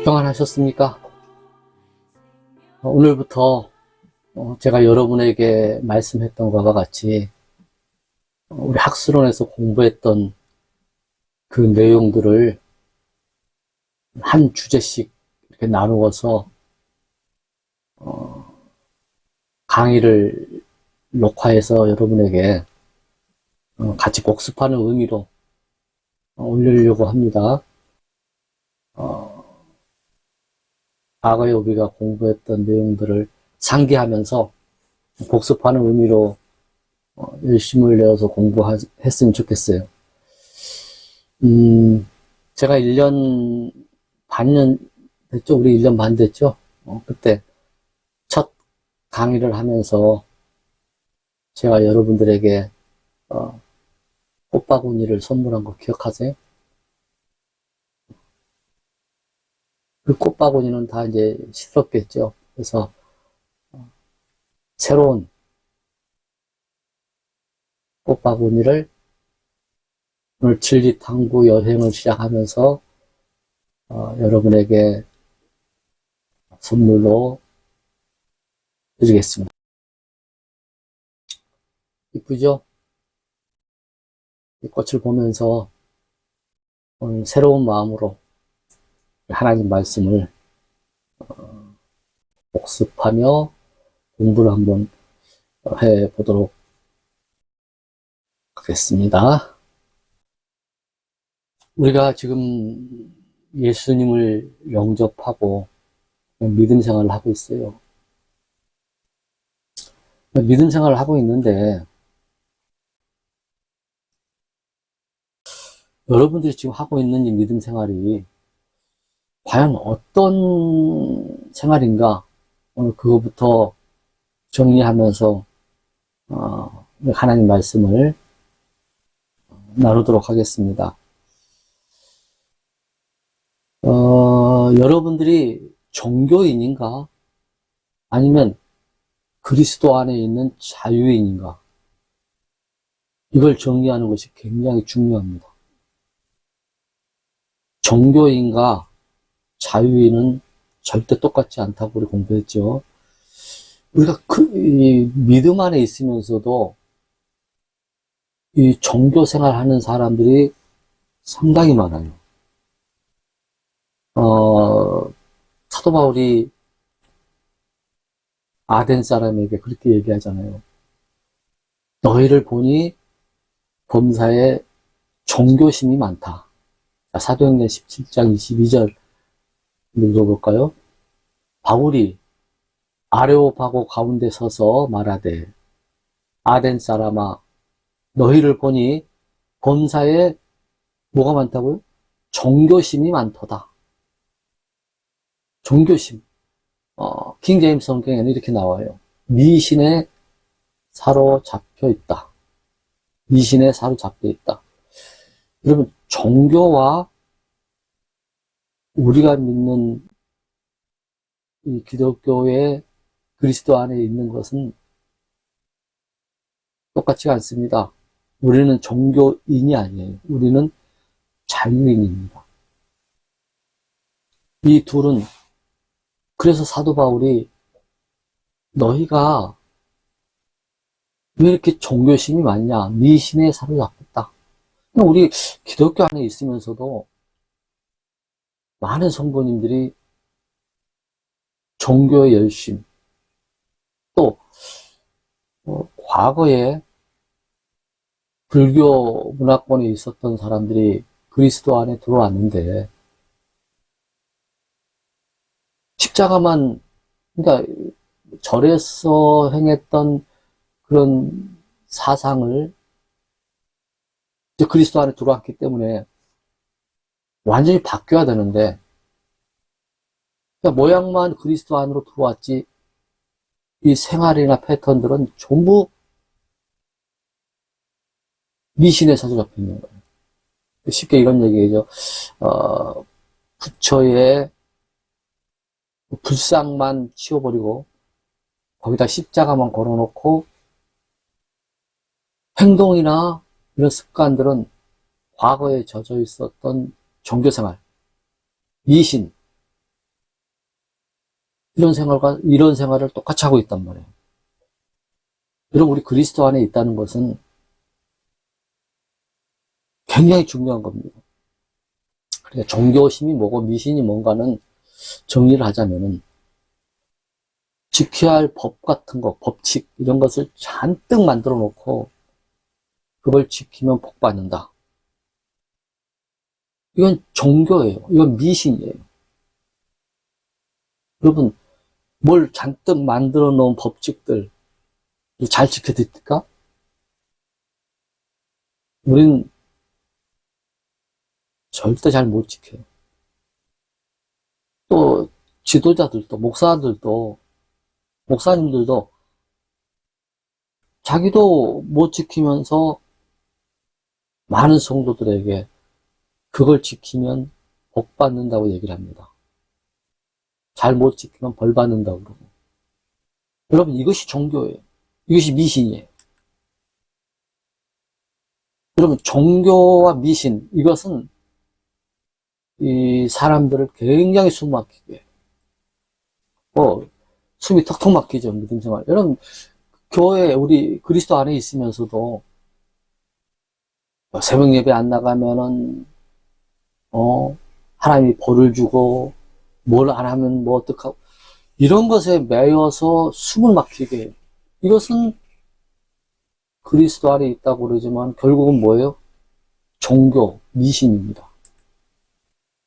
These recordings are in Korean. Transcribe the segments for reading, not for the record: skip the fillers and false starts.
평안하셨습니까? 오늘부터 제가 여러분에게 말씀했던 것과 같이 우리 학술원에서 공부했던 그 내용들을 한 주제씩 이렇게 나누어서 강의를 녹화해서 여러분에게 같이 복습하는 의미로 올리려고 합니다. 과거에 우리가 공부했던 내용들을 상기하면서 복습하는 의미로 열심을 내어서 공부했으면 좋겠어요. 제가 1년 반년 됐죠? 우리 1년 반 됐죠? 그때 첫 강의를 하면서 제가 여러분들에게 꽃바구니를 선물한 거 기억하세요? 그 꽃바구니는 다 이제 시들었겠죠. 그래서 새로운 꽃바구니를 오늘 진리탐구 여행을 시작하면서 여러분에게 선물로 드리겠습니다. 이쁘죠? 이 꽃을 보면서 오늘 새로운 마음으로 하나님 말씀을 복습하며 공부를 한번 해보도록 하겠습니다. 우리가 지금 예수님을 영접하고 믿음 생활을 하고 있어요. 믿음 생활을 하고 있는데 여러분들이 지금 하고 있는 이 믿음 생활이 과연 어떤 생활인가? 오늘 그거부터 정리하면서 하나님 말씀을 나누도록 하겠습니다. 여러분들이 종교인인가? 아니면 그리스도 안에 있는 자유인인가? 이걸 정리하는 것이 굉장히 중요합니다. 종교인과 자유인은 절대 똑같지 않다고 우리 공부했죠. 우리가 이 믿음 안에 있으면서도 이 종교 생활하는 사람들이 상당히 많아요. 사도 바울이 아덴 사람에게 그렇게 얘기하잖아요. 너희를 보니 범사에 종교심이 많다. 자, 사도행전 17장 22절 읽어볼까요? 바울이 아레오파고 가운데 서서 말하되 아덴 사람아 너희를 보니 범사에 뭐가 많다고요? 종교심이 많도다. 종교심. 킹 제임스 성경에는 이렇게 나와요. 미신에 사로잡혀 있다. 미신에 사로잡혀 있다. 여러분, 종교와 우리가 믿는 이 기독교의 그리스도 안에 있는 것은 똑같지 않습니다. 우리는 종교인이 아니에요. 우리는 자유인입니다. 이 둘은 그래서 사도 바울이 너희가 왜 이렇게 종교심이 많냐? 미신에 사로잡혔다. 우리 기독교 안에 있으면서도 많은 성도님들이 종교의 열심, 또 과거에 불교 문화권에 있었던 사람들이 그리스도 안에 들어왔는데 십자가만, 그러니까 절에서 행했던 그런 사상을 이제 그리스도 안에 들어왔기 때문에 완전히 바뀌어야 되는데 그러니까 모양만 그리스도 안으로 들어왔지 이 생활이나 패턴들은 전부 미신에 사로잡혀 있는 거예요. 쉽게 이런 얘기죠. 부처의 불상만 치워버리고 거기다 십자가만 걸어놓고 행동이나 이런 습관들은 과거에 젖어 있었던 종교생활, 미신, 이런 생활을 똑같이 하고 있단 말이에요. 여러분, 우리 그리스도 안에 있다는 것은 굉장히 중요한 겁니다. 그러니까 종교심이 뭐고 미신이 뭔가는 정리를 하자면은 지켜야 할 법 같은 거, 법칙 이런 것을 잔뜩 만들어 놓고 그걸 지키면 복 받는다. 이건 종교예요. 이건 미신이에요. 여러분, 뭘 잔뜩 만들어 놓은 법칙들 잘 지켜집니까? 우리는 절대 잘 못 지켜요. 또 지도자들도, 목사님들도 자기도 못 지키면서 많은 성도들에게 그걸 지키면 복 받는다고 얘기를 합니다. 잘 못 지키면 벌 받는다고 그러고. 여러분, 이것이 종교예요. 이것이 미신이에요. 여러분, 종교와 미신, 이것은 이 사람들을 굉장히 숨 막히게 해요. 숨이 턱턱 막히죠, 믿음 생활. 여러분, 교회, 우리 그리스도 안에 있으면서도 새벽 예배 안 나가면은, 하나님이 벌을 주고, 뭘 안 하면 뭐 어떡하고, 이런 것에 매여서 숨을 막히게 해요. 이것은 그리스도 안에 있다고 그러지만 결국은 뭐예요? 종교, 미신입니다.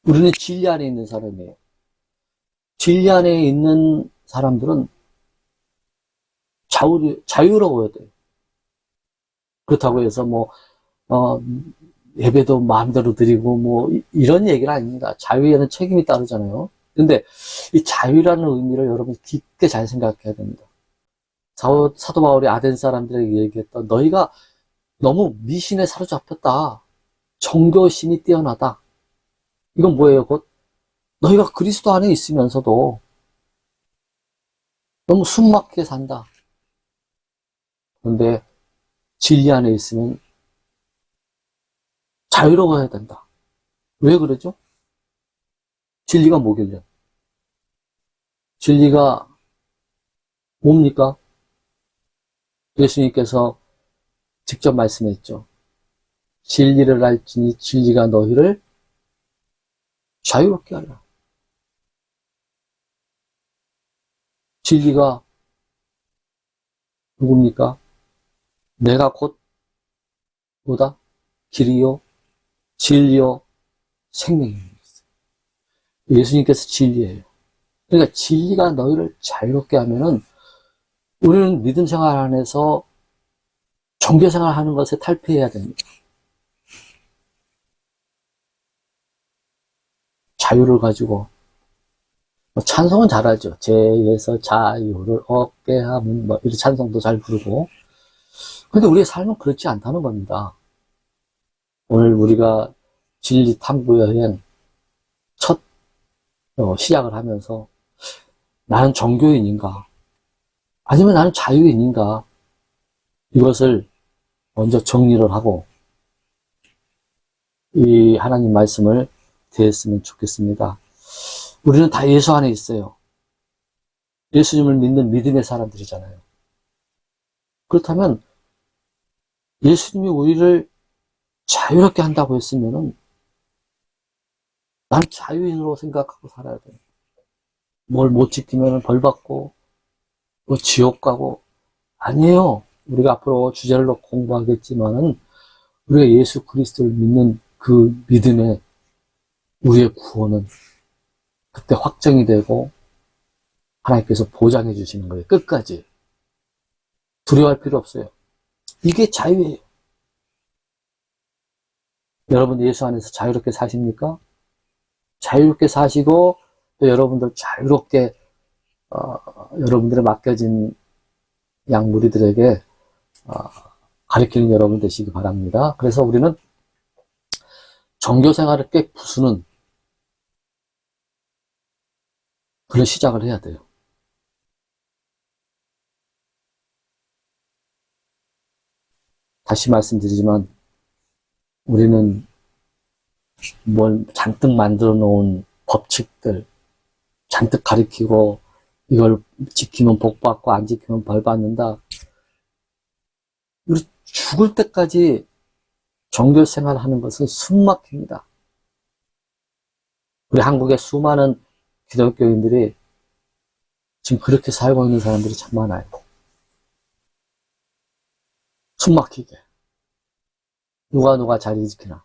우리는 진리 안에 있는 사람이에요. 진리 안에 있는 사람들은 자유로워야 돼요. 그렇다고 해서 예배도 마음대로 드리고 이런 얘기는 아닙니다. 자유에는 책임이 따르잖아요. 근데 이 자유라는 의미를 여러분 깊게 잘 생각해야 됩니다. 사도 바울이 아덴 사람들에게 얘기했던 너희가 너무 미신에 사로잡혔다. 종교심이 뛰어나다. 이건 뭐예요? 곧 너희가 그리스도 안에 있으면서도 너무 숨막히게 산다. 그런데 진리 안에 있으면 자유로워야 된다. 왜 그러죠? 진리가 뭐길래? 진리가 뭡니까? 예수님께서 직접 말씀했죠. 진리를 알지니 진리가 너희를 자유롭게 하라. 진리가 누굽니까? 내가 곧 뭐다? 길이요, 진리요, 생명입니다. 예수님께서 진리예요. 그러니까 진리가 너희를 자유롭게 하면은 우리는 믿음 생활 안에서 종교 생활 하는 것에 탈피해야 됩니다. 자유를 가지고 찬송은 잘하죠. 죄에서 자유를 얻게 하면 이런 찬송도 잘 부르고. 근데 우리의 삶은 그렇지 않다는 겁니다. 오늘 우리가 진리 탐구 여행 첫 시작을 하면서 나는 종교인인가? 아니면 나는 자유인인가? 이것을 먼저 정리를 하고 이 하나님 말씀을 대했으면 좋겠습니다. 우리는 다 예수 안에 있어요. 예수님을 믿는 믿음의 사람들이잖아요. 그렇다면 예수님이 우리를 자유롭게 한다고 했으면은 난 자유인으로 생각하고 살아야 돼요. 뭘 못 지키면 벌 받고 지옥 가고 아니에요. 우리가 앞으로 주제를 놓고 공부하겠지만은 우리가 예수 그리스도를 믿는 그 믿음에 우리의 구원은 그때 확정이 되고 하나님께서 보장해 주시는 거예요. 끝까지. 두려워할 필요 없어요. 이게 자유예요. 여러분 예수 안에서 자유롭게 사십니까? 자유롭게 사시고 또 여러분들 자유롭게 여러분들의 맡겨진 양무리들에게 가르치는 여러분 되시기 바랍니다. 그래서 우리는 종교 생활을 꽤 부수는 그런 시작을 해야 돼요. 다시 말씀드리지만 우리는 뭘 잔뜩 만들어 놓은 법칙들 잔뜩 가리키고 이걸 지키면 복 받고 안 지키면 벌 받는다. 우리 죽을 때까지 종교 생활하는 것은 숨막힙니다. 우리 한국의 수많은 기독교인들이 지금 그렇게 살고 있는 사람들이 참 많아요. 숨막히게. 누가 자리 지키나.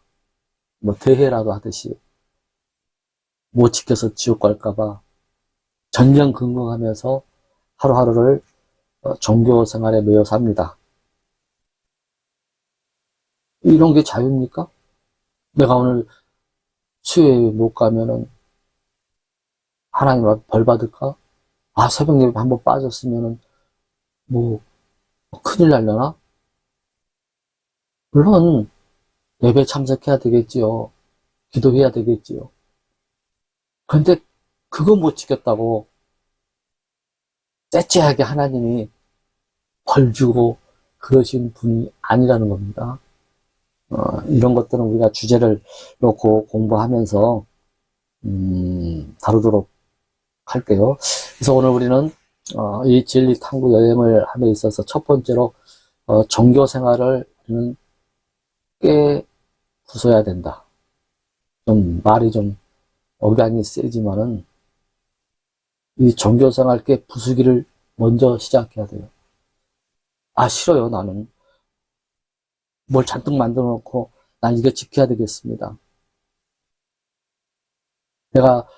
뭐 대회라도 하듯이 못 지켜서 지옥 갈까봐 전전긍긍하면서 하루하루를 종교 생활에 매여 삽니다. 이런 게 자유입니까? 내가 오늘 수요일 못 가면은 하나님 앞에 벌 받을까? 아, 새벽 예배 한번 빠졌으면은 뭐 큰일 날려나? 물론 예배 참석해야 되겠지요. 기도해야 되겠지요. 그런데 그거 못 지켰다고 째째하게 하나님이 벌 주고 그러신 분이 아니라는 겁니다. 이런 것들은 우리가 주제를 놓고 공부하면서 다루도록 할게요. 그래서 오늘 우리는 이 진리 탐구 여행을 함에 있어서 첫 번째로 종교 생활을 우리는 꽤 부숴야 된다. 좀 말이 좀 억양이 세지만은 이 종교 생활 꽤 부수기를 먼저 시작해야 돼요. 아, 싫어요, 나는. 뭘 잔뜩 만들어 놓고 난 이거 지켜야 되겠습니다. 내가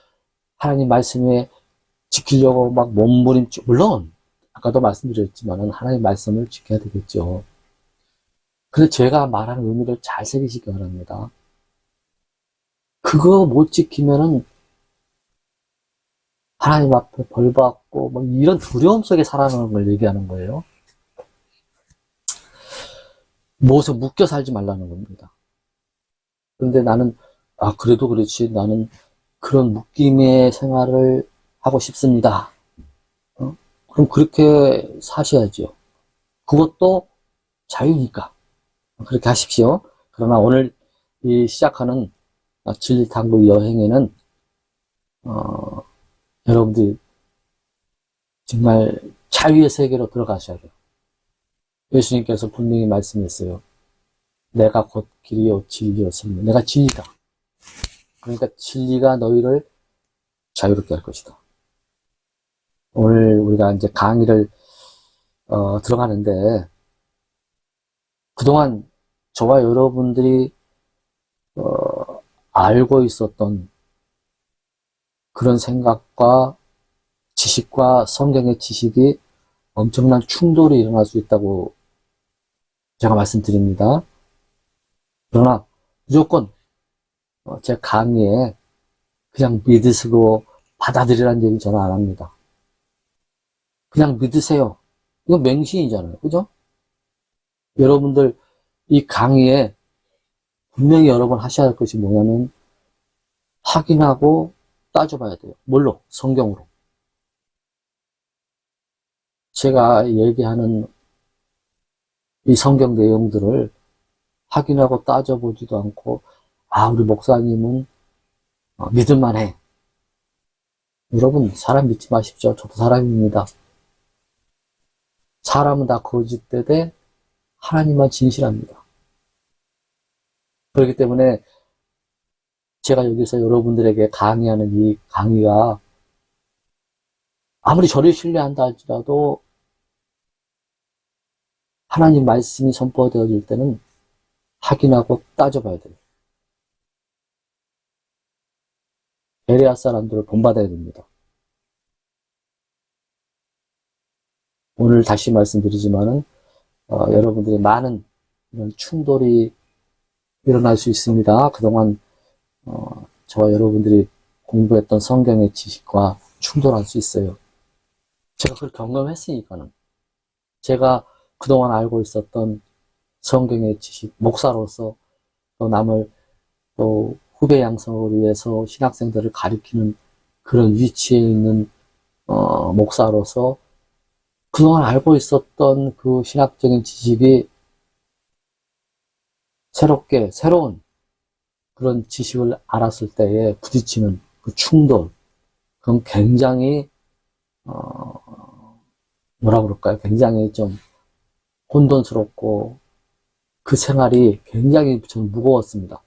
하나님 말씀에 지키려고 막 몸부림치, 물론 아까도 말씀드렸지만은 하나님 말씀을 지켜야 되겠죠. 근데 제가 말하는 의미를 잘 새기시기 바랍니다. 그거 못 지키면은 하나님 앞에 벌 받고 뭐 이런 두려움 속에 살아가는 걸 얘기하는 거예요. 무엇에 묶여 살지 말라는 겁니다. 그런데 나는 그래도 그렇지, 나는 그런 묶임의 생활을 하고 싶습니다. 그럼 그렇게 사셔야죠. 그것도 자유니까 그렇게 하십시오. 그러나 오늘 이 시작하는 진리탐구 여행에는 여러분들이 정말 자유의 세계로 들어가셔야 돼요. 예수님께서 분명히 말씀했어요. 내가 곧 길이요 진리요 생명. 내가 진리다. 그러니까 진리가 너희를 자유롭게 할 것이다. 오늘 우리가 이제 강의를 들어가는데 그동안 저와 여러분들이 알고 있었던 그런 생각과 지식과 성경의 지식이 엄청난 충돌이 일어날 수 있다고 제가 말씀드립니다. 그러나 무조건 제 강의에 그냥 믿으시고 받아들이라는 얘기 저는 안 합니다. 그냥 믿으세요. 이거 맹신이잖아요. 그죠? 여러분들 이 강의에 분명히 여러 번 하셔야 할 것이 뭐냐면 확인하고 따져봐야 돼요. 뭘로? 성경으로. 제가 얘기하는 이 성경 내용들을 확인하고 따져보지도 않고 우리 목사님은 믿을만해. 여러분 사람 믿지 마십시오. 저도 사람입니다. 사람은 다 거짓되되 하나님만 진실합니다. 그렇기 때문에 제가 여기서 여러분들에게 강의하는 이 강의가 아무리 저를 신뢰한다 할지라도 하나님 말씀이 선포되어질 때는 확인하고 따져봐야 돼요. 베레아 사람들을 본받아야 됩니다. 오늘 다시 말씀드리지만은 여러분들이 많은 이런 충돌이 일어날 수 있습니다. 그동안 저와 여러분들이 공부했던 성경의 지식과 충돌할 수 있어요. 제가 그걸 경험했으니까는 제가 그동안 알고 있었던 성경의 지식, 목사로서 또 남을 또 후배 양성을 위해서 신학생들을 가리키는 그런 위치에 있는 목사로서 그동안 알고 있었던 그 신학적인 지식이 새로운 그런 지식을 알았을 때에 부딪히는 그 충돌, 그건 굉장히 뭐라 그럴까요? 굉장히 좀 혼돈스럽고 그 생활이 굉장히 좀 무거웠습니다.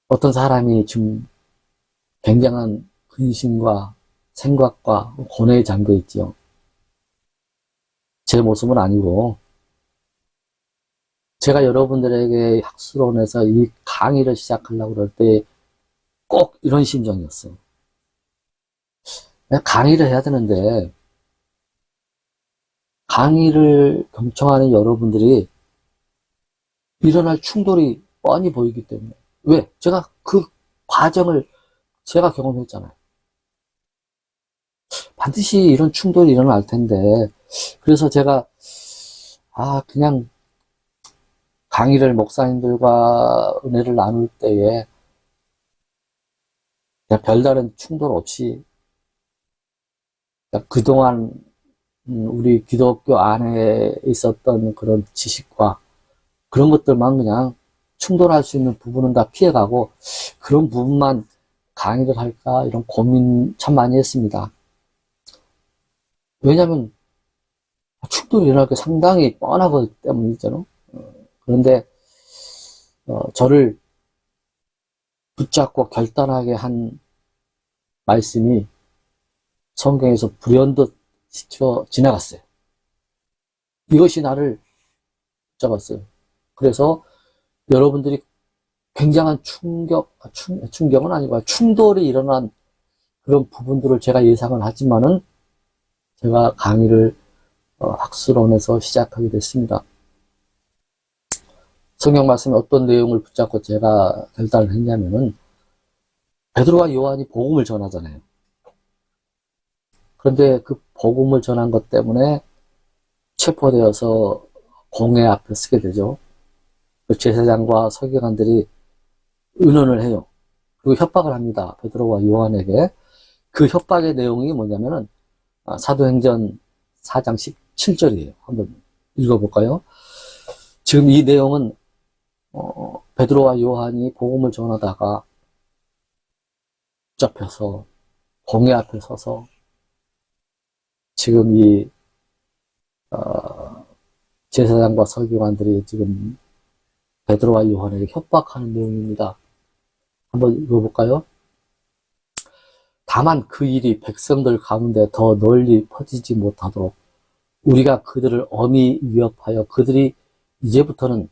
어떤 사람이 좀 굉장한 근심과 생각과 고뇌에 잠겨 있지요. 제 모습은 아니고 제가 여러분들에게 학술원에서 이 강의를 시작하려고 그럴 때 꼭 이런 심정이었어요. 강의를 해야 되는데 강의를 경청하는 여러분들이 일어날 충돌이 뻔히 보이기 때문에 왜? 제가 그 과정을 제가 경험했잖아요. 반드시 이런 충돌이 일어날 텐데 그래서 제가 그냥 강의를 목사님들과 은혜를 나눌 때에 그냥 별다른 충돌 없이 그동안 우리 기독교 안에 있었던 그런 지식과 그런 것들만 그냥 충돌할 수 있는 부분은 다 피해가고 그런 부분만 강의를 할까 이런 고민 참 많이 했습니다. 왜냐하면 충돌이 일어날 게 상당히 뻔하기 때문이잖아요. 그런데 저를 붙잡고 결단하게 한 말씀이 성경에서 불현듯 스쳐 지나갔어요. 이것이 나를 붙잡았어요. 그래서 여러분들이 굉장한 충격은 아니고 충돌이 일어난 그런 부분들을 제가 예상은 하지만은 제가 강의를 학술원에서 시작하게 됐습니다. 성경 말씀에 어떤 내용을 붙잡고 제가 결단을 했냐면은 베드로와 요한이 복음을 전하잖아요. 그런데 그 복음을 전한 것 때문에 체포되어서 공회 앞에 서게 되죠. 제사장과 서기관들이 의논을 해요. 그리고 협박을 합니다. 베드로와 요한에게. 그 협박의 내용이 뭐냐면은 사도행전 4장 17절이에요. 한번 읽어볼까요? 지금 이 내용은 베드로와 요한이 복음을 전하다가 붙잡혀서 공회 앞에 서서 지금 이 제사장과 서기관들이 지금 베드로와 요한에게 협박하는 내용입니다. 한번 읽어볼까요? 다만 그 일이 백성들 가운데 더 널리 퍼지지 못하도록 우리가 그들을 엄히 위협하여 그들이 이제부터는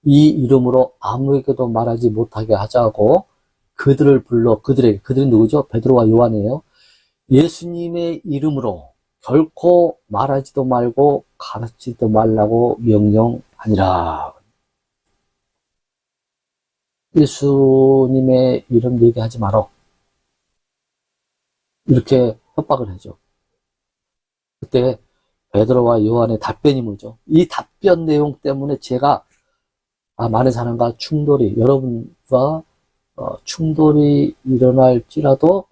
이 이름으로 아무에게도 말하지 못하게 하자고 그들을 불러 그들이 누구죠? 베드로와 요한이에요. 예수님의 이름으로 결코 말하지도 말고 가르치지도 말라고 명령하니라. 예수님의 이름 얘기하지 마라. 이렇게 협박을 하죠. 그때 베드로와 요한의 답변이 뭐죠? 이 답변 내용 때문에 제가 많은 사람과 충돌이 여러분과 충돌이 일어날지라도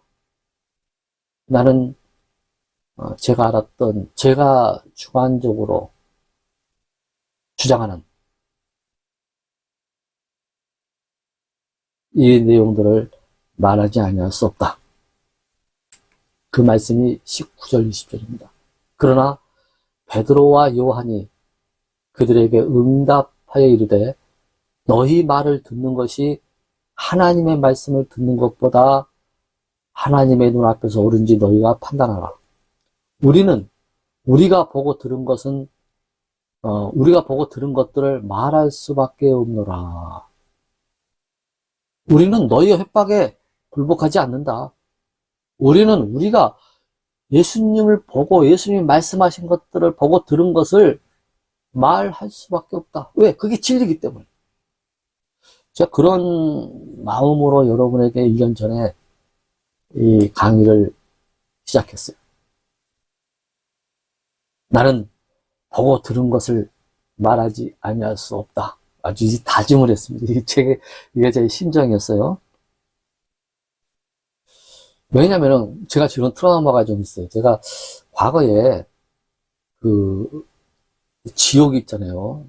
나는 제가 알았던 제가 주관적으로 주장하는 이 내용들을 말하지 아니할 수 없다. 그 말씀이 19절 20절입니다. 그러나 베드로와 요한이 그들에게 응답하여 이르되 너희 말을 듣는 것이 하나님의 말씀을 듣는 것보다 하나님의 눈앞에서 옳은지 너희가 판단하라. 우리가 보고 들은 것들을 말할 수밖에 없노라. 우리는 너희의 협박에 굴복하지 않는다. 우리가 예수님을 보고 예수님이 말씀하신 것들을 보고 들은 것을 말할 수밖에 없다. 왜? 그게 진리이기 때문에. 제가 그런 마음으로 여러분에게 1년 전에 이 강의를 시작했어요. 나는 보고 들은 것을 말하지 아니할 수 없다. 아주 다짐을 했습니다. 이게 제 심정이었어요. 왜냐면은 제가 지금 트라우마가 좀 있어요. 제가 과거에 그 지옥 있잖아요.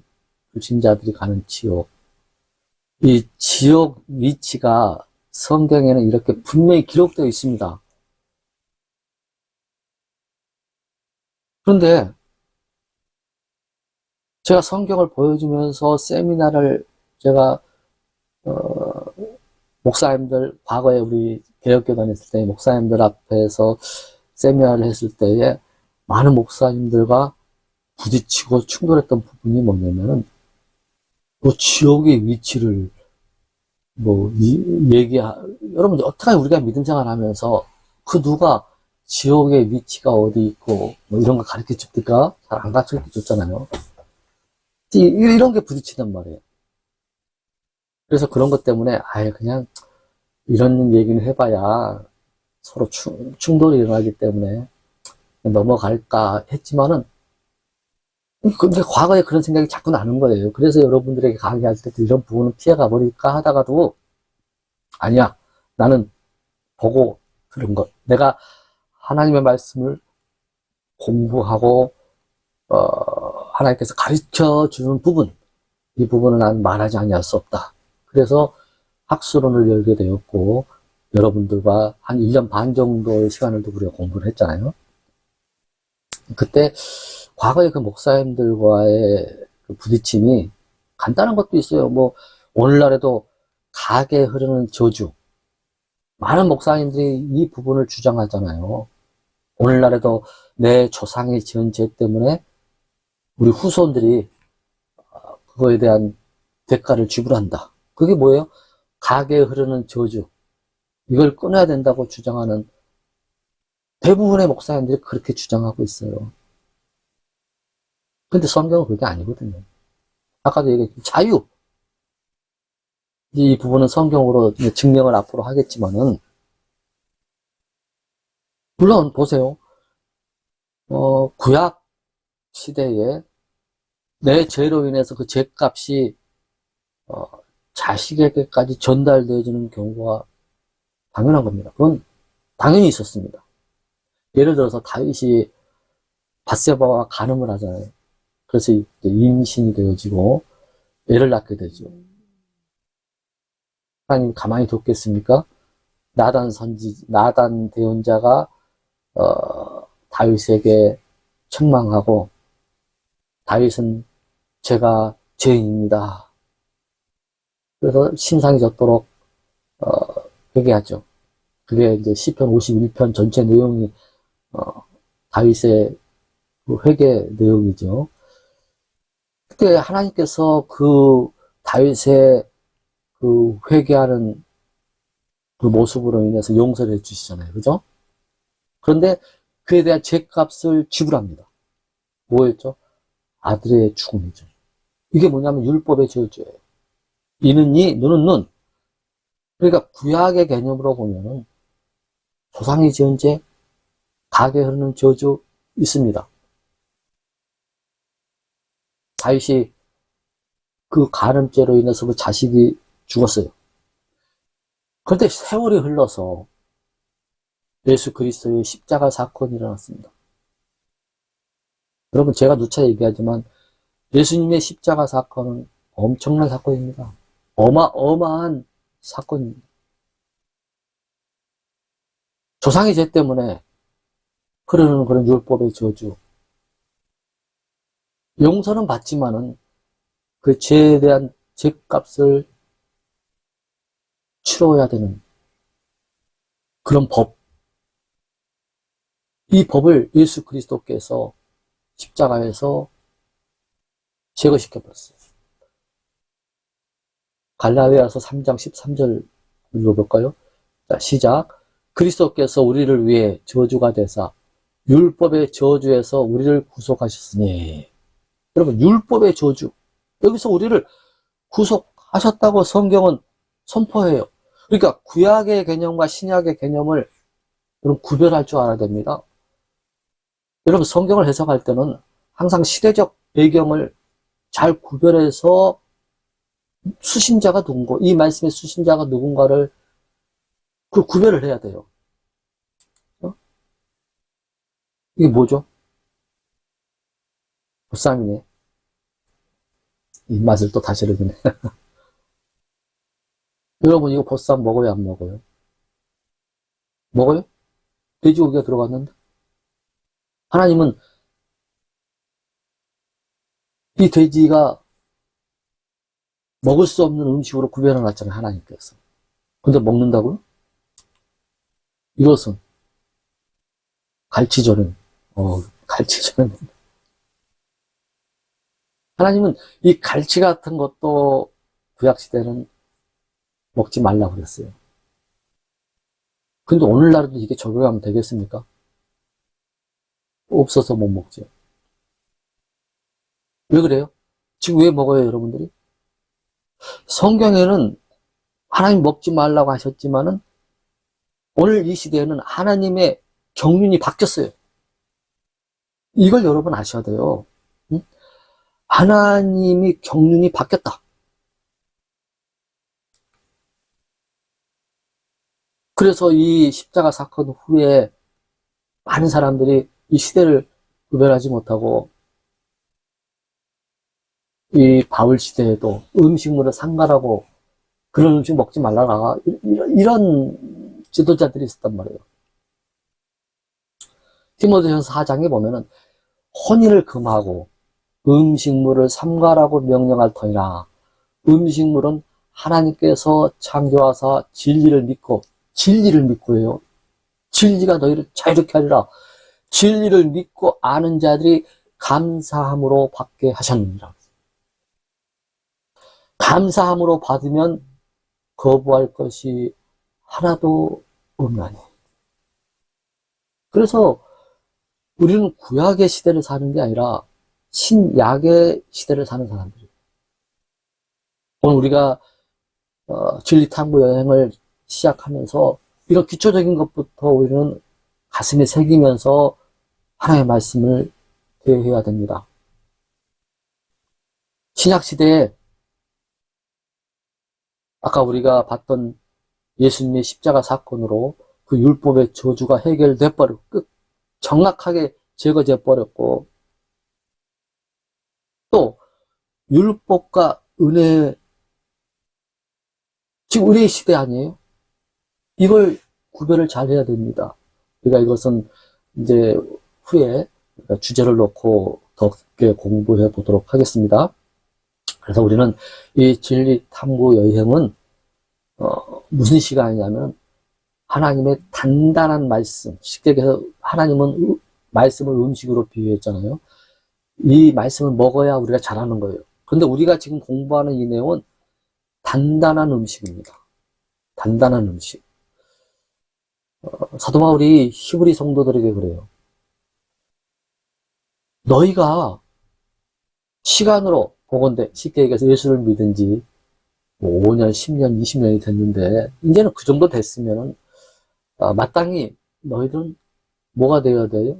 불신자들이 가는 지옥. 이 지옥 위치가 성경에는 이렇게 분명히 기록되어 있습니다. 그런데 제가 성경을 보여주면서 세미나를 제가 목사님들 과거에 우리 개혁교 다녔을 때 목사님들 앞에서 세미나를 했을 때에 많은 목사님들과 부딪히고 충돌했던 부분이 뭐냐면은 뭐 지옥의 위치를 여러분 어떻게 우리가 믿음 생활하면서 그 누가 지옥의 위치가 어디 있고 뭐 이런 거 가르쳐 줍니까? 잘 안 가르쳐 줬잖아요. 이런 게 부딪히단 말이에요. 그래서 그런 것 때문에 아예 그냥 이런 얘기는 해봐야 서로 충돌이 일어나기 때문에 넘어갈까 했지만은 근데 과거에 그런 생각이 자꾸 나는 거예요. 그래서 여러분들에게 강의할 때도 이런 부분은 피해가 버릴까 하다가도 아니야. 나는 보고 들은 것. 내가 하나님의 말씀을 공부하고 하나님께서 가르쳐 주는 부분, 이 부분은 난 말하지 아니할 수 없다. 그래서 학술원을 열게 되었고 여러분들과 한 1년 반 정도의 시간을 두고 우리가 공부를 했잖아요. 그때 과거에 그 목사님들과의 그 부딪힘이 간단한 것도 있어요. 뭐 오늘날에도 가게 흐르는 저주, 많은 목사님들이 이 부분을 주장하잖아요. 오늘날에도 내 조상이 지은 죄 때문에 우리 후손들이 그거에 대한 대가를 지불한다. 그게 뭐예요? 가게에 흐르는 저주. 이걸 끊어야 된다고 주장하는 대부분의 목사님들이 그렇게 주장하고 있어요. 근데 성경은 그게 아니거든요. 아까도 얘기했지만 자유. 이 부분은 성경으로 증명을 앞으로 하겠지만은 물론 보세요. 구약 시대에 내 죄로 인해서 그 죄값이 자식에게까지 전달되어지는 경우가 당연한 겁니다. 그건 당연히 있었습니다. 예를 들어서 다윗이 밧세바와 간음을 하잖아요. 그래서 이제 임신이 되어지고 애를 낳게 되죠. 하나님 가만히 뒀겠습니까? 나단 대언자가 다윗에게 책망하고 다윗은 제가 죄인입니다. 그래서 심상이 젖도록 회개하죠. 그게 이제 시편 51편 전체 내용이 다윗의 그 회개 내용이죠. 그때 하나님께서 그 다윗의 그 회개하는 그 모습으로 인해서 용서를 해주시잖아요. 그죠? 그런데 그에 대한 죄값을 지불합니다. 뭐였죠? 아들의 죽음이죠. 이게 뭐냐면 율법의 저주예요. 이는 이, 눈은 눈. 그러니까 구약의 개념으로 보면은 조상이 지은 죄, 가게 흐르는 저주 있습니다. 다윗이 그 간음죄로 인해서 그 자식이 죽었어요. 그런데 세월이 흘러서 예수 그리스도의 십자가 사건이 일어났습니다. 여러분 제가 누차 얘기하지만 예수님의 십자가 사건은 엄청난 사건입니다. 어마어마한 사건입니다. 조상의 죄 때문에 흐르는 그런 율법의 저주. 용서는 받지만은 그 죄에 대한 죄값을 치러야 되는 그런 법. 이 법을 예수 그리스도께서 십자가에서 제거시켜버렸어요. 갈라디아서 3장 13절 읽어볼까요? 자, 시작. 그리스도께서 우리를 위해 저주가 되사 율법의 저주에서 우리를 구속하셨으니. 여러분 율법의 저주. 여기서 우리를 구속하셨다고 성경은 선포해요. 그러니까 구약의 개념과 신약의 개념을 여러분 구별할 줄 알아야 됩니다. 여러분 성경을 해석할 때는 항상 시대적 배경을 잘 구별해서 수신자가 누군가, 이 말씀의 수신자가 누군가를 그 구별을 해야 돼요. 이게 뭐죠? 보쌈이네. 입맛을 또 다시 흐르네. 여러분 이거 보쌈 먹어요 안 먹어요? 먹어요? 돼지고기가 들어갔는데? 하나님은 이 돼지가 먹을 수 없는 음식으로 구별해 놨잖아요, 하나님께서. 근데 먹는다고요? 이것은 갈치조림. 갈치조림. 하나님은 이 갈치 같은 것도 구약시대는 먹지 말라고 그랬어요. 근데 오늘날에도 이게 적용하면 되겠습니까? 없어서 못 먹죠. 왜 그래요? 지금 왜 먹어요, 여러분들이? 성경에는 하나님 먹지 말라고 하셨지만은 오늘 이 시대에는 하나님의 경륜이 바뀌었어요. 이걸 여러분 아셔야 돼요. 응? 하나님이 경륜이 바뀌었다. 그래서 이 십자가 사건 후에 많은 사람들이 이 시대를 구별하지 못하고 이 바울 시대에도 음식물을 상가라고 그런 음식 먹지 말라가 이런 지도자들이 있었단 말이에요. 디모데전서 4장에 보면은 혼인을 금하고 음식물을 삼가라고 명령할 터이나 음식물은 하나님께서 창조하사 진리를 믿고요. 진리가 너희를 자유롭게 하리라. 진리를 믿고 아는 자들이 감사함으로 받게 하셨느니라. 감사함으로 받으면 거부할 것이 하나도 없나니. 그래서 우리는 구약의 시대를 사는 게 아니라 신약의 시대를 사는 사람들이에요. 오늘 우리가 진리탐구 여행을 시작하면서 이런 기초적인 것부터 우리는 가슴에 새기면서 하나님의 말씀을 대해야 됩니다. 신약시대에 아까 우리가 봤던 예수님의 십자가 사건으로 그 율법의 저주가 해결돼 버렸고 정확하게 제거돼 버렸고 또 율법과 은혜 지금 은혜의 시대 아니에요? 이걸 구별을 잘 해야 됩니다. 우리가 이것은 이제 후에 주제를 놓고 더 깊게 공부해 보도록 하겠습니다. 그래서 우리는 이 진리 탐구 여행은 무슨 시간이냐면 하나님의 단단한 말씀, 쉽게 얘기해서 하나님은 말씀을 음식으로 비유했잖아요. 이 말씀을 먹어야 우리가 잘하는 거예요. 그런데 우리가 지금 공부하는 이 내용은 단단한 음식입니다. 단단한 음식. 사도 바울이 히브리 성도들에게 그래요. 너희가 시간으로 보건대 쉽게 얘기해서 예수를 믿은 지 5년, 10년, 20년이 됐는데 이제는 그 정도 됐으면 마땅히 너희들은 뭐가 되어야 돼요?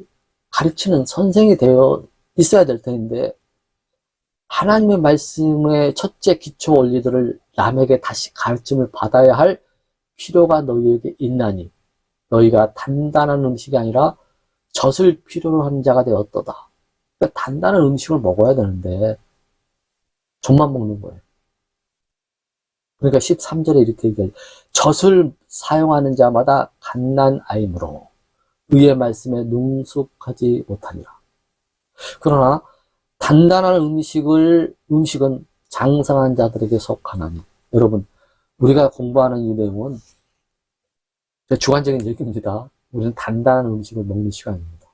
가르치는 선생이 되어 있어야 될 텐데 하나님의 말씀의 첫째 기초 원리들을 남에게 다시 가르침을 받아야 할 필요가 너희에게 있나니 너희가 단단한 음식이 아니라 젖을 필요로 하는 자가 되었도다. 그러니까 단단한 음식을 먹어야 되는데 젖만 먹는 거예요. 그러니까 13절에 이렇게 얘기해요. 젖을 사용하는 자마다 갓난아이므로 의의 말씀에 능숙하지 못하니라. 그러나 단단한 음식은 장성한 자들에게 속하나니. 여러분, 우리가 공부하는 이 내용은 주관적인 얘기입니다. 우리는 단단한 음식을 먹는 시간입니다.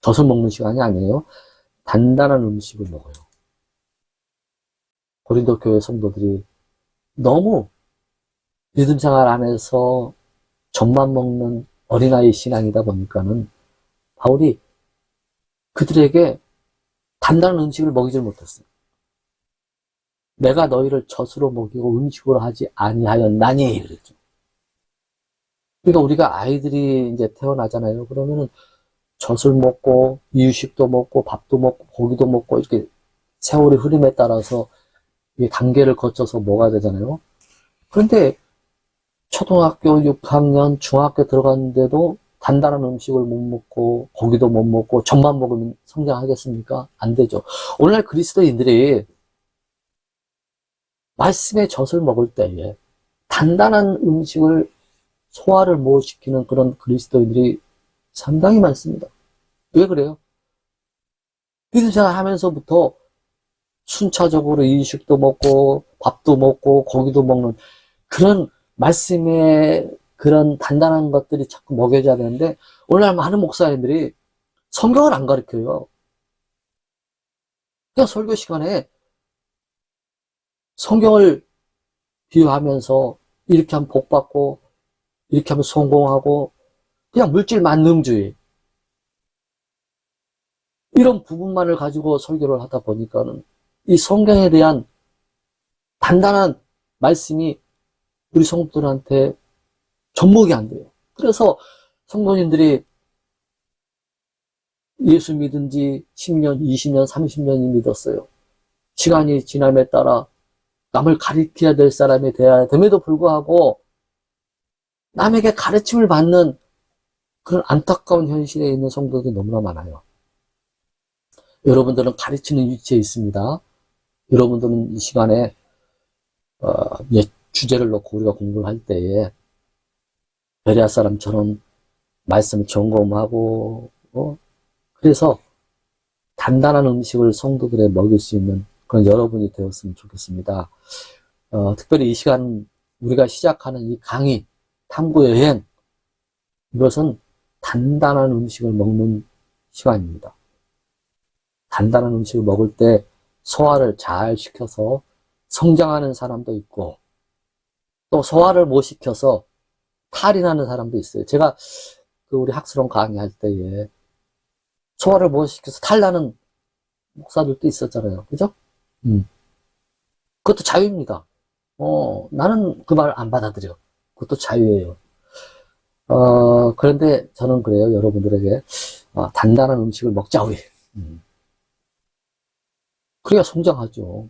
젖을 먹는 시간이 아니에요. 단단한 음식을 먹어요. 고린도 교회 성도들이 너무 믿음 생활 안에서 젖만 먹는 어린아이 신앙이다 보니까는 바울이 그들에게 단단한 음식을 먹이질 못했어요. 내가 너희를 젖으로 먹이고 음식으로 하지 아니하였나니 그랬죠. 그러니까 우리가 아이들이 이제 태어나잖아요. 그러면은 젖을 먹고 이유식도 먹고 밥도 먹고 고기도 먹고 이렇게 세월의 흐름에 따라서 단계를 거쳐서 먹어야 되잖아요. 그런데 초등학교 6학년, 중학교 들어갔는데도 단단한 음식을 못 먹고 고기도 못 먹고 젖만 먹으면 성장하겠습니까? 안 되죠. 오늘날 그리스도인들이 말씀의 젖을 먹을 때에 단단한 음식을 소화를 못 시키는 그런 그리스도인들이 상당히 많습니다. 왜 그래요? 믿음 생활 하면서부터 순차적으로 이식도 먹고 밥도 먹고 고기도 먹는 그런 말씀의 그런 단단한 것들이 자꾸 먹여져야 되는데 오늘날 많은 목사님들이 성경을 안 가르쳐요. 그냥 설교 시간에 성경을 비유하면서 이렇게 하면 복 받고 이렇게 하면 성공하고 그냥 물질 만능주의 이런 부분만을 가지고 설교를 하다 보니까는 이 성경에 대한 단단한 말씀이 우리 성도들한테 접목이 안 돼요. 그래서 성도님들이 예수 믿은 지 10년, 20년, 30년이 믿었어요. 시간이 지남에 따라 남을 가리켜야 될 사람이 돼야 됨에도 불구하고 남에게 가르침을 받는 그런 안타까운 현실에 있는 성도들이 너무나 많아요. 여러분들은 가르치는 위치에 있습니다. 여러분들은 이 시간에 주제를 놓고 우리가 공부를 할 때에 베레아 사람처럼 말씀을 점검하고 그래서 단단한 음식을 성도들에 먹일 수 있는 그런 여러분이 되었으면 좋겠습니다. 특별히 이 시간 우리가 시작하는 이 강의, 탐구여행 이것은 단단한 음식을 먹는 시간입니다. 단단한 음식을 먹을 때 소화를 잘 시켜서 성장하는 사람도 있고 또 소화를 못 시켜서 탈이 나는 사람도 있어요. 제가 우리 학술원 강의할 때에 소화를 못 시켜서 탈나는 목사들도 있었잖아요. 그죠? 그것도 자유입니다. 나는 그 말 안 받아들여. 그것도 자유예요. 그런데 저는 그래요. 여러분들에게 단단한 음식을 먹자 우리. 그래야 성장하죠.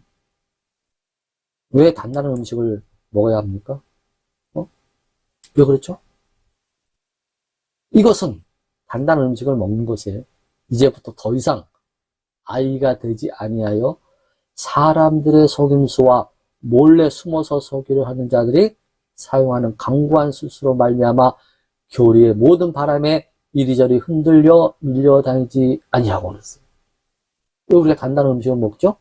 왜 단단한 음식을 먹어야 합니까? 왜 그렇죠? 이것은 단단한 음식을 먹는 것에 이제부터 더 이상 아이가 되지 아니하여 사람들의 속임수와 몰래 숨어서 속이려 하는 자들이 사용하는 강구한 수수로 말미암아 교리의 모든 바람에 이리저리 흔들려 밀려다니지 아니하고 그랬어요. 왜 우리가 단단한 음식을 먹죠?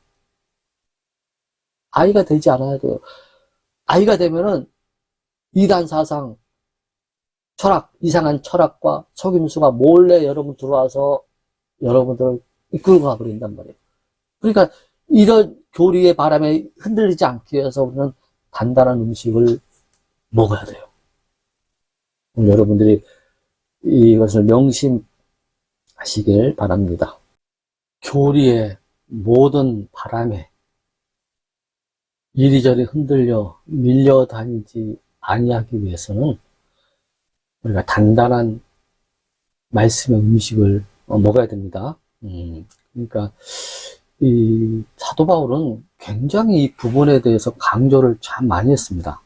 아이가 되지 않아야 돼요. 아이가 되면은 이단 사상, 철학, 이상한 철학과 속임수가 몰래 여러분 들어와서 여러분들을 이끌고 가버린단 말이에요. 그러니까 이런 교리의 바람에 흔들리지 않기 위해서 우리는 단단한 음식을 먹어야 돼요. 여러분들이 이것을 명심하시길 바랍니다. 교리의 모든 바람에 이리저리 흔들려 밀려다니지 아니하기 위해서는 우리가 단단한 말씀의 음식을 먹어야 됩니다. 그러니까 이 사도 바울은 굉장히 이 부분에 대해서 강조를 참 많이 했습니다.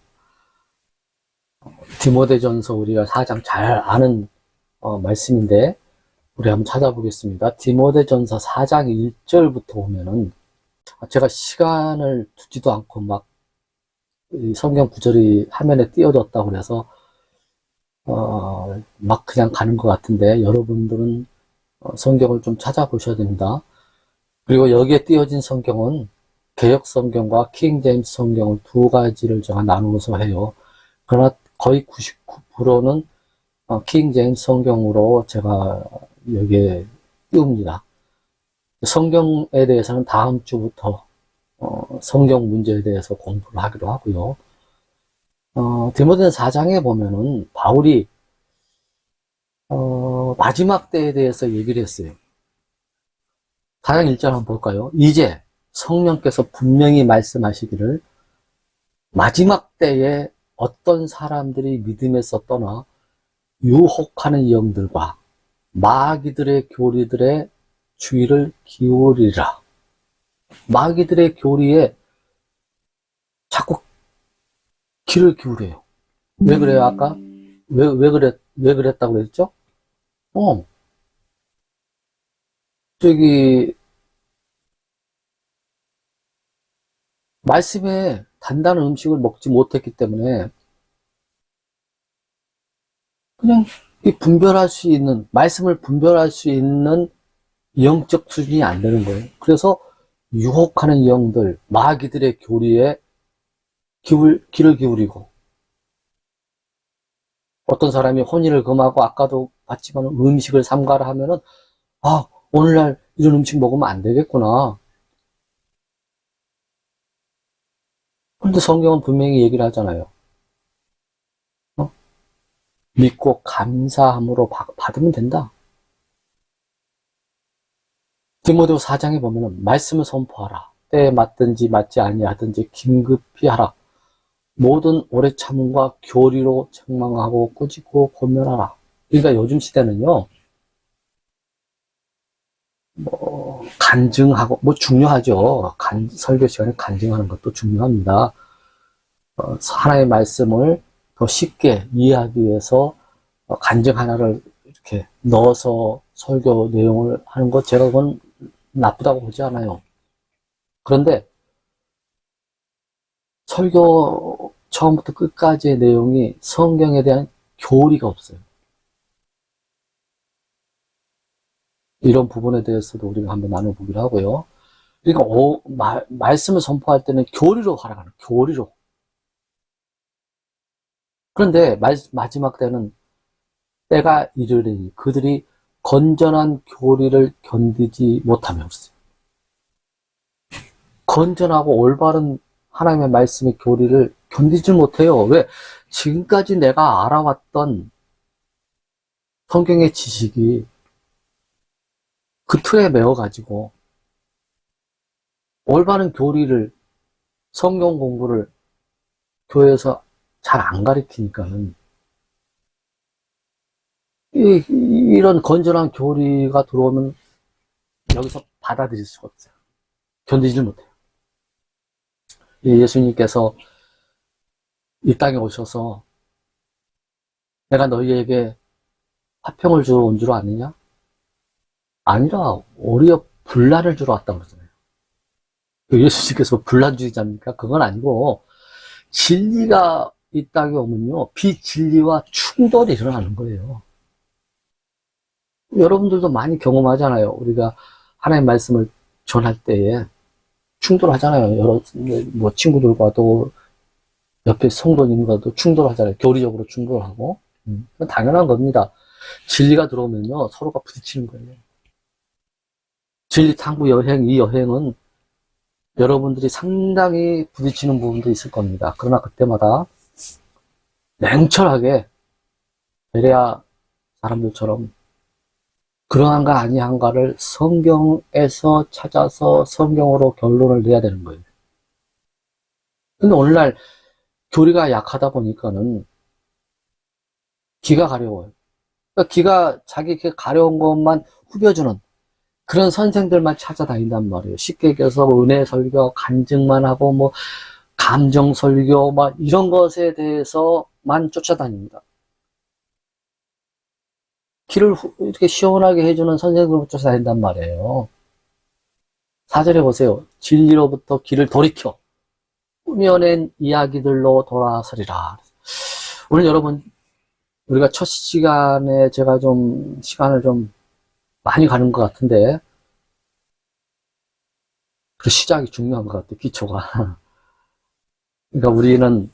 디모데전서 우리가 4장 잘 아는 말씀인데 우리 한번 찾아보겠습니다. 디모데전서 4장 1절부터 보면은 제가 시간을 두지도 않고 막 성경 구절이 화면에 띄어졌다고 그래서 막 그냥 가는 것 같은데 여러분들은 성경을 좀 찾아보셔야 됩니다. 그리고 여기에 띄어진 성경은 개역 성경과 킹 제임스 성경을 두 가지를 제가 나누어서 해요. 그러나 거의 99%는 킹 제임스 성경으로 제가 여기에 띄웁니다. 성경에 대해서는 다음 주부터 성경 문제에 대해서 공부를 하기로 하고요. 디모데전서 4장에 보면은 바울이 마지막 때에 대해서 얘기를 했어요. 4장 1절 한번 볼까요? 이제 성령께서 분명히 말씀하시기를 마지막 때에 어떤 사람들이 믿음에서 떠나 유혹하는 영들과 마귀들의 교리들의 주의를 기울이라. 마귀들의 교리에 자꾸 귀를 기울여요. 왜 그래요, 아까? 왜 그랬다고 그랬죠? 말씀에 단단한 음식을 먹지 못했기 때문에 그냥 말씀을 분별할 수 있는 영적 수준이 안 되는 거예요. 그래서 유혹하는 영들, 마귀들의 교리에 귀를 기울이고, 어떤 사람이 혼인을 금하고 아까도 봤지만 음식을 삼가라 하면은, 아, 오늘날 이런 음식 먹으면 안 되겠구나. 근데 성경은 분명히 얘기를 하잖아요. 어? 믿고 감사함으로 받으면 된다. 디모데 4장에 보면은 말씀을 선포하라. 때에 맞든지 맞지 아니하든지 긴급히 하라. 모든 오래 참음과 교리로 책망하고 꾸짖고 권면하라. 그러니까 요즘 시대는요, 간증하고, 중요하죠. 설교 시간에 간증하는 것도 중요합니다. 하나의 말씀을 더 쉽게 이해하기 위해서 간증 하나를 이렇게 넣어서 설교 내용을 하는 것, 제가 그건 나쁘다고 보지 않아요. 그런데 설교 처음부터 끝까지의 내용이 성경에 대한 교리가 없어요. 이런 부분에 대해서도 우리가 한번 나눠보기로 하고요. 그러니까 말씀을 선포할 때는 교리로 하라는 교리로. 그런데 마지막 때는 때가 이르리니 그들이 건전한 교리를 견디지 못하며 없어요. 건전하고 올바른 하나님의 말씀의 교리를 견디지 못해요. 왜? 지금까지 내가 알아왔던 성경의 지식이 그 틀에 매어가지고 올바른 교리를, 성경 공부를 교회에서 잘 안 가르치니까는 이런 건전한 교리가 들어오면 여기서 받아들일 수가 없어요. 견디질 못해요. 예수님께서 이 땅에 오셔서 내가 너희에게 화평을 주러 온 줄 아느냐? 아니라 오히려 분란을 주러 왔다고 그러잖아요. 예수님께서 분란주의자입니까? 그건 아니고 진리가 이 땅에 오면요, 비진리와 충돌이 일어나는 거예요. 여러분들도 많이 경험하잖아요. 우리가 하나님의 말씀을 전할 때에 충돌하잖아요. 친구들과도, 옆에 성도님과도 충돌하잖아요. 교리적으로 충돌하고. 그건 당연한 겁니다. 진리가 들어오면요, 서로가 부딪히는 거예요. 진리 탐구 여행, 이 여행은 여러분들이 상당히 부딪히는 부분도 있을 겁니다. 그러나 그때마다 냉철하게 베레아 사람들처럼 그러한가 아니한가를 성경에서 찾아서 성경으로 결론을 내야 되는 거예요. 근데 오늘날 교리가 약하다 보니까는 기가 가려워요. 그러니까 기가 자기 가려운 것만 후벼주는 그런 선생들만 찾아다닌단 말이에요. 쉽게 얘기해서 은혜 설교, 간증만 하고 감정 설교 이런 것에 대해서만 쫓아다닙니다. 길을 이렇게 시원하게 해주는 선생님을 쫓아다닌단 말이에요. 4절에 보세요. 진리로부터 길을 돌이켜 꾸며낸 이야기들로 돌아서리라. 오늘 여러분, 우리가 첫 시간에 제가 좀 시간을 좀 많이 가는 것 같은데, 그 시작이 중요한 것 같아요. 기초가. 그러니까 우리는,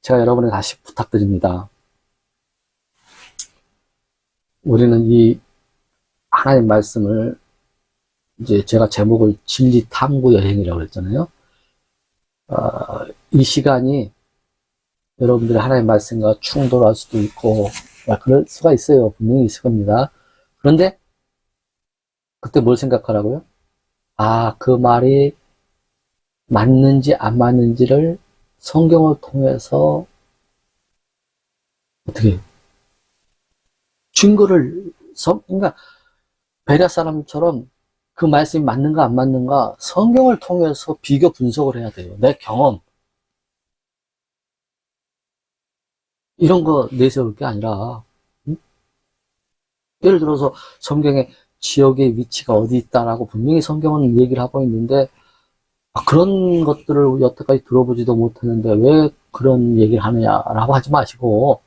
제가 여러분에게 다시 부탁드립니다. 우리는 이 하나님 말씀을, 이제 제가 제목을 진리 탐구 여행이라고 했잖아요. 이 시간이 여러분들의 하나님 말씀과 충돌할 수도 있고, 그럴 수가 있어요. 분명히 있을 겁니다. 그런데 그때 뭘 생각하라고요? 그 말이 맞는지 안 맞는지를 성경을 통해서 어떻게 증거를, 그러니까 베레아 사람처럼 그 말씀이 맞는가 안 맞는가 성경을 통해서 비교 분석을 해야 돼요. 내 경험 이런 거 내세울 게 아니라, 예를 들어서 성경에 지역의 위치가 어디 있다라고 분명히 성경은 얘기를 하고 있는데, 그런 것들을 여태까지 들어보지도 못했는데 왜 그런 얘기를 하느냐라고 하지 마시고,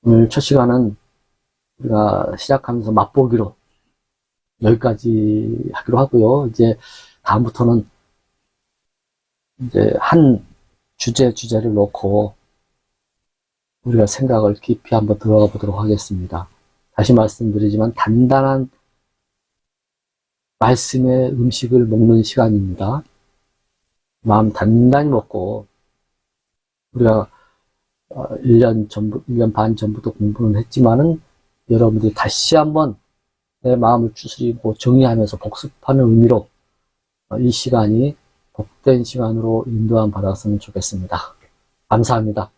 오늘 첫 시간은 우리가 시작하면서 맛보기로 여기까지 하기로 하고요. 이제 다음부터는 이제 한 주제를 놓고 우리가 생각을 깊이 한번 들어가 보도록 하겠습니다. 다시 말씀드리지만 단단한 말씀의 음식을 먹는 시간입니다. 마음 단단히 먹고 우리가 1년 반 전부터 공부는 했지만은 여러분들이 다시 한번 내 마음을 추스리고 정리하면서 복습하는 의미로 이 시간이 복된 시간으로 인도함 받았으면 좋겠습니다. 감사합니다.